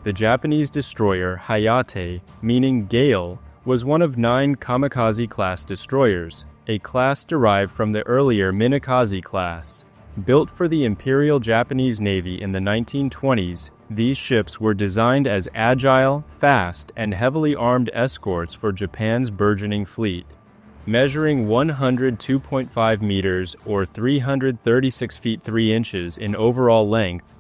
The Japanese destroyer Hayate, meaning gale, was one of 9 Kamikaze-class destroyers, a class derived from the earlier Kamikaze-class. Built for the Imperial Japanese Navy in the 1920s, these ships were designed as agile, fast, and heavily armed escorts for Japan's burgeoning fleet. Measuring 102.5 meters or 336 feet 3 inches in overall length,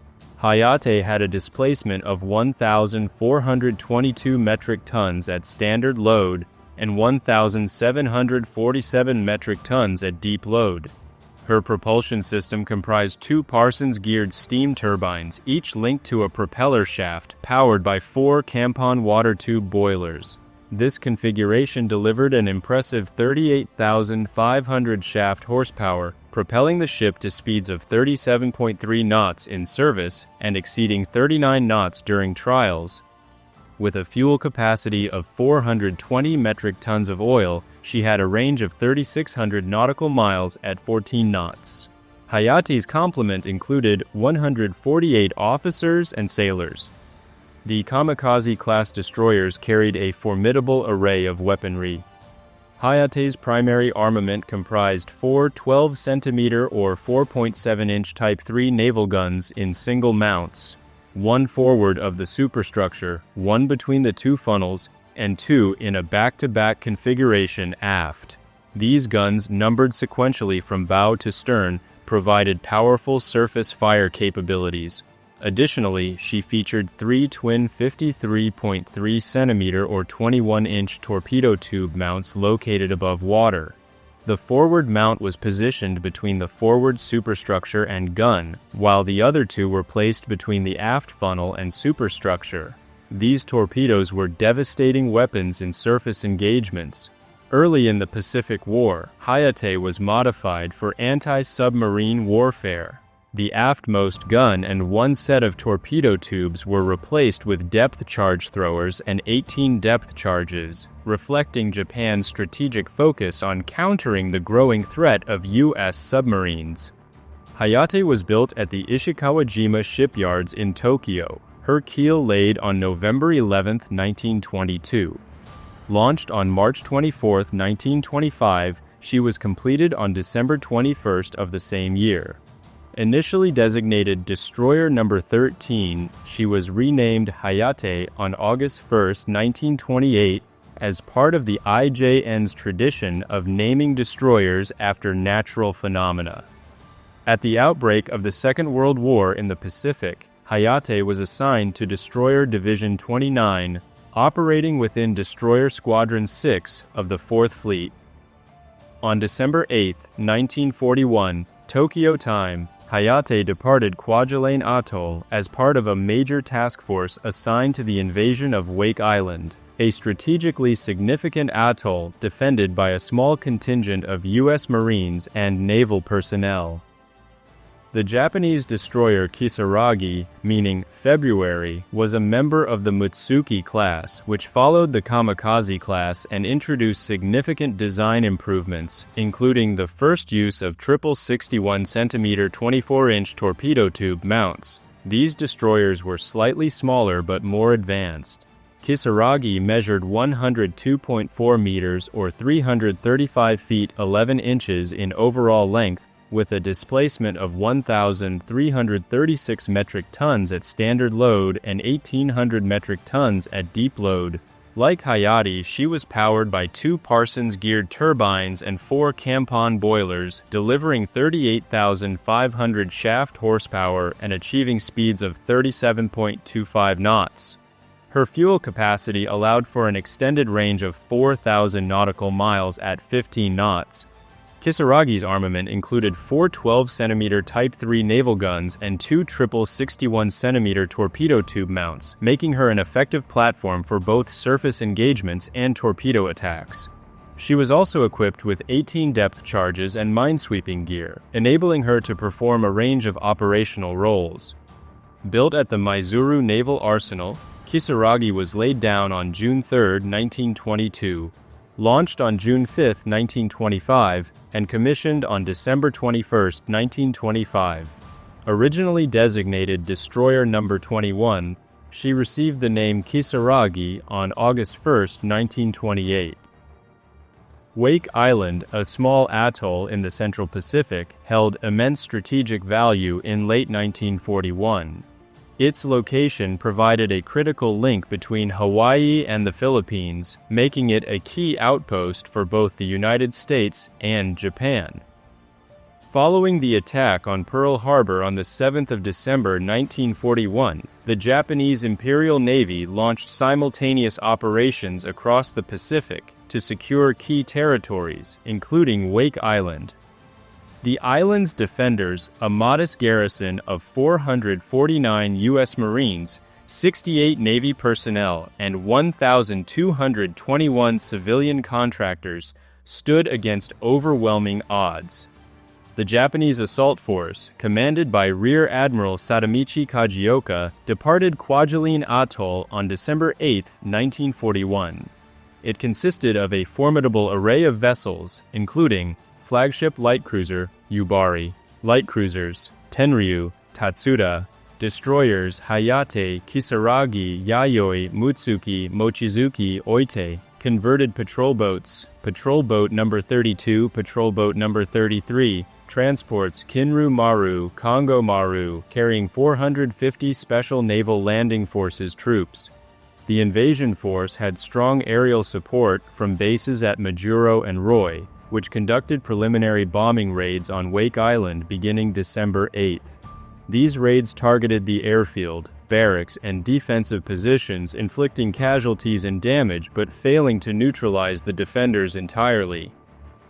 Hayate had a displacement of 1,422 metric tons at standard load and 1,747 metric tons at deep load. Her propulsion system comprised 2 Parsons-geared steam turbines, each linked to a propeller shaft powered by 4 Kampon water tube boilers. This configuration delivered an impressive 38,500 shaft horsepower, propelling the ship to speeds of 37.3 knots in service and exceeding 39 knots during trials. With a fuel capacity of 420 metric tons of oil, she had a range of 3,600 nautical miles at 14 knots. Hayate's complement included 148 officers and sailors. The Kamikaze-class destroyers carried a formidable array of weaponry. Hayate's primary armament comprised 4 12-centimeter or 4.7-inch Type 3 naval guns in single mounts, 1 forward of the superstructure, 1 between the 2 funnels, and 2 in a back-to-back configuration aft. These guns, numbered sequentially from bow to stern, provided powerful surface fire capabilities. Additionally, she featured 3 twin 53.3 centimeter or 21-inch torpedo tube mounts located above water. The forward mount was positioned between the forward superstructure and gun, while the other 2 were placed between the aft funnel and superstructure. These torpedoes were devastating weapons in surface engagements. Early in the Pacific War, Hayate was modified for anti-submarine warfare. The aftmost gun and 1 set of torpedo tubes were replaced with depth charge throwers and 18 depth charges, reflecting Japan's strategic focus on countering the growing threat of U.S. submarines. Hayate was built at the Ishikawajima shipyards in Tokyo, her keel laid on November 11, 1922. Launched on March 24, 1925, she was completed on December 21 of the same year. Initially designated Destroyer No. 13, she was renamed Hayate on August 1, 1928, as part of the IJN's tradition of naming destroyers after natural phenomena. At the outbreak of the Second World War in the Pacific, Hayate was assigned to Destroyer Division 29, operating within Destroyer Squadron 6 of the 4th Fleet. On December 8, 1941, Tokyo time, Hayate departed Kwajalein Atoll as part of a major task force assigned to the invasion of Wake Island, a strategically significant atoll defended by a small contingent of U.S. Marines and naval personnel. The Japanese destroyer Kisaragi, meaning February, was a member of the Mutsuki class, which followed the Kamikaze-class and introduced significant design improvements, including the first use of triple 61cm 24-inch torpedo tube mounts. These destroyers were slightly smaller but more advanced. Kisaragi measured 102.4 meters or 335 feet 11 inches in overall length, with a displacement of 1,336 metric tons at standard load and 1,800 metric tons at deep load. Like Hayate, she was powered by 2 Parsons-geared turbines and 4 Kampon boilers, delivering 38,500 shaft horsepower and achieving speeds of 37.25 knots. Her fuel capacity allowed for an extended range of 4,000 nautical miles at 15 knots. Kisaragi's armament included 4 12cm Type 3 naval guns and 2 triple 61cm torpedo tube mounts, making her an effective platform for both surface engagements and torpedo attacks. She was also equipped with 18 depth charges and minesweeping gear, enabling her to perform a range of operational roles. Built at the Maizuru Naval Arsenal, Kisaragi was laid down on June 3, 1922, launched on June 5, 1925, and commissioned on December 21, 1925. Originally designated Destroyer No. 21, She received the name Kisaragi on August 1, 1928. Wake Island, a small atoll in the Central Pacific, held immense strategic value in late 1941. Its location provided a critical link between Hawaii and the Philippines, making it a key outpost for both the United States and Japan. Following the attack on Pearl Harbor on the 7th of December 1941, the Japanese Imperial Navy launched simultaneous operations across the Pacific to secure key territories, including Wake Island. The island's defenders, a modest garrison of 449 U.S. Marines, 68 Navy personnel, and 1,221 civilian contractors, stood against overwhelming odds. The Japanese assault force, commanded by Rear Admiral Sadamichi Kajioka, departed Kwajalein Atoll on December 8, 1941. It consisted of a formidable array of vessels, including flagship light cruiser Yubari, light cruisers Tenryu, Tatsuda, destroyers Hayate, Kisaragi, Yayoi, Mutsuki, Mochizuki, Oite, converted patrol boats, patrol boat number 32, patrol boat number 33, transports Kinru Maru, Kongo Maru, carrying 450 Special Naval Landing Forces troops. The invasion force had strong aerial support from bases at Majuro and Roy, which conducted preliminary bombing raids on Wake Island beginning December 8. These raids targeted the airfield, barracks, and defensive positions, inflicting casualties and damage but failing to neutralize the defenders entirely.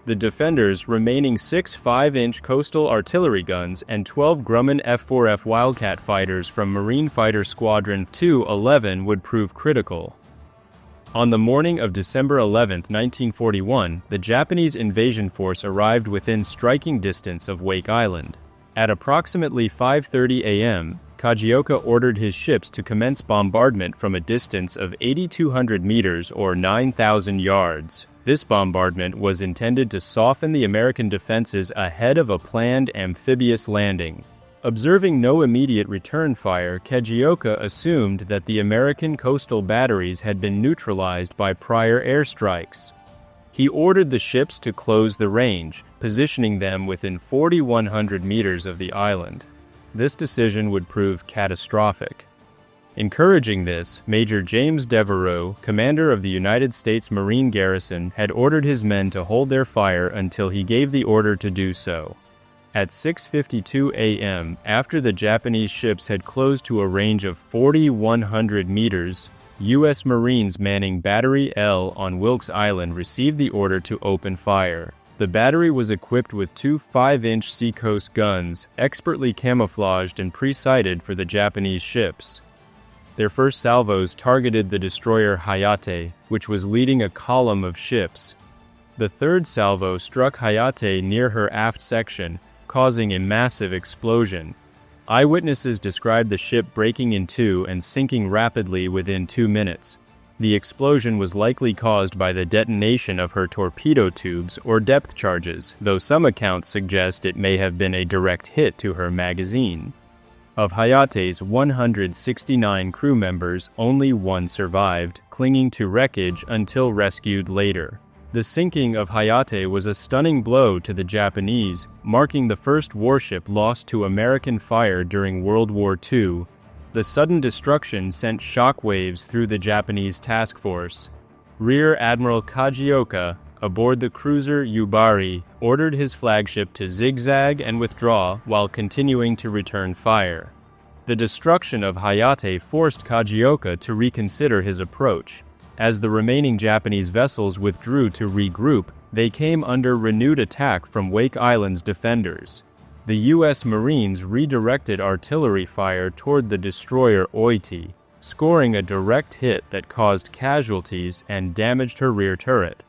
The defenders' remaining 6 5-inch coastal artillery guns and 12 Grumman F4F Wildcat fighters from Marine Fighter Squadron 211 would prove critical. On the morning of December 11, 1941, the Japanese invasion force arrived within striking distance of Wake Island. At approximately 5:30 a.m., Kajioka ordered his ships to commence bombardment from a distance of 8,200 meters or 9,000 yards. This bombardment was intended to soften the American defenses ahead of a planned amphibious landing. Observing no immediate return fire, Kajioka assumed that the American coastal batteries had been neutralized by prior airstrikes. He ordered the ships to close the range, positioning them within 4,100 meters of the island. This decision would prove catastrophic. Encouraging this, Major James Devereaux, commander of the United States Marine Garrison, had ordered his men to hold their fire until he gave the order to do so. At 6:52 a.m., after the Japanese ships had closed to a range of 4,100 meters, U.S. Marines manning Battery L on Wilkes Island received the order to open fire. The battery was equipped with 2 5-inch seacoast guns, expertly camouflaged and pre-sighted for the Japanese ships. Their first salvos targeted the destroyer Hayate, which was leading a column of ships. The third salvo struck Hayate near her aft section, causing a massive explosion. Eyewitnesses described the ship breaking in two and sinking rapidly within 2 minutes. The explosion was likely caused by the detonation of her torpedo tubes or depth charges, though some accounts suggest it may have been a direct hit to her magazine. Of Hayate's 169 crew members, only one survived, clinging to wreckage until rescued later. The sinking of Hayate was a stunning blow to the Japanese, marking the first warship lost to American fire during World War II. The sudden destruction sent shockwaves through the Japanese task force. Rear Admiral Kajioka, aboard the cruiser Yubari, ordered his flagship to zigzag and withdraw while continuing to return fire. The destruction of Hayate forced Kajioka to reconsider his approach. As the remaining Japanese vessels withdrew to regroup, they came under renewed attack from Wake Island's defenders. The U.S. Marines redirected artillery fire toward the destroyer Oite, scoring a direct hit that caused casualties and damaged her rear turret.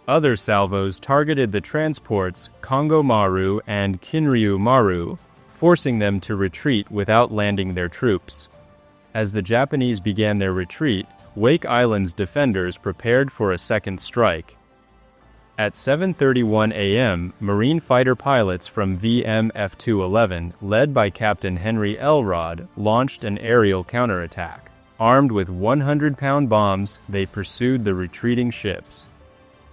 Other salvos targeted the transports Kongo Maru and Kinryu Maru, forcing them to retreat without landing their troops. As the Japanese began their retreat, Wake Island's defenders prepared for a second strike. At 7:31 a.m., Marine fighter pilots from VM F211, led by Captain Henry Elrod, launched an aerial counterattack. Armed with 100-pound bombs, they pursued the retreating ships.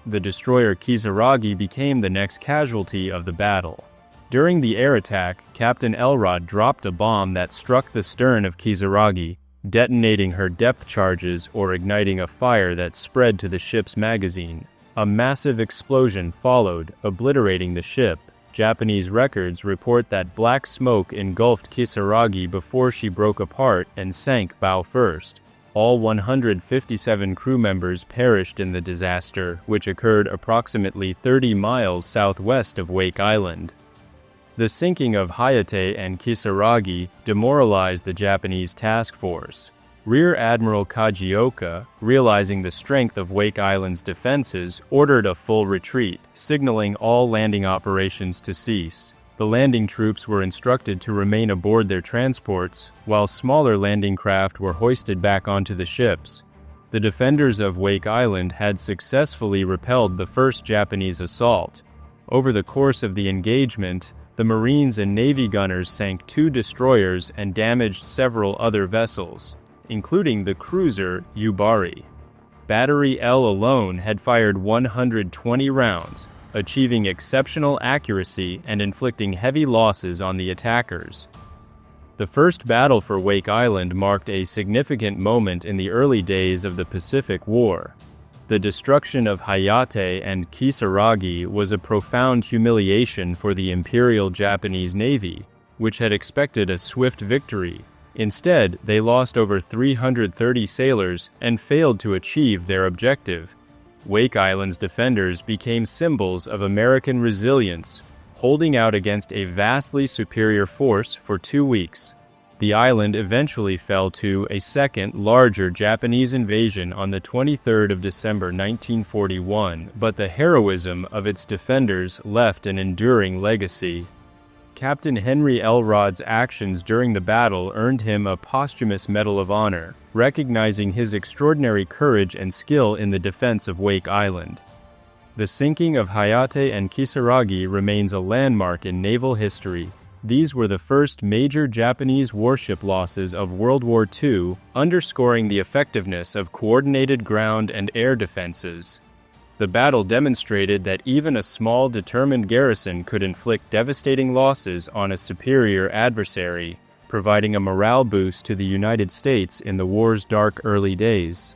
The destroyer Kisaragi became the next casualty of the battle. During the air attack, Captain Elrod dropped a bomb that struck the stern of Kisaragi, detonating her depth charges or igniting a fire that spread to the ship's magazine. A massive explosion followed, obliterating the ship. Japanese records report that black smoke engulfed Kisaragi before she broke apart and sank bow first. All 157 crew members perished in the disaster, which occurred approximately 30 miles southwest of Wake Island. The sinking of Hayate and Kisaragi demoralized the Japanese task force. Rear Admiral Kajioka, realizing the strength of Wake Island's defenses, ordered a full retreat, signaling all landing operations to cease. The landing troops were instructed to remain aboard their transports, while smaller landing craft were hoisted back onto the ships. The defenders of Wake Island had successfully repelled the first Japanese assault. Over the course of the engagement, the Marines and Navy gunners sank 2 destroyers and damaged several other vessels, including the cruiser Yubari. Battery L alone had fired 120 rounds, achieving exceptional accuracy and inflicting heavy losses on the attackers. The first battle for Wake Island marked a significant moment in the early days of the Pacific War. The destruction of Hayate and Kisaragi was a profound humiliation for the Imperial Japanese Navy, which had expected a swift victory. Instead, they lost over 330 sailors and failed to achieve their objective. Wake Island's defenders became symbols of American resilience, holding out against a vastly superior force for 2 weeks. The island eventually fell to a second, larger Japanese invasion on the 23rd of December 1941, but the heroism of its defenders left an enduring legacy. Captain Henry Elrod's actions during the battle earned him a posthumous Medal of Honor, recognizing his extraordinary courage and skill in the defense of Wake Island. The sinking of Hayate and Kisaragi remains a landmark in naval history. These were the first major Japanese warship losses of World War II, underscoring the effectiveness of coordinated ground and air defenses. The battle demonstrated that even a small, determined garrison could inflict devastating losses on a superior adversary, providing a morale boost to the United States in the war's dark early days.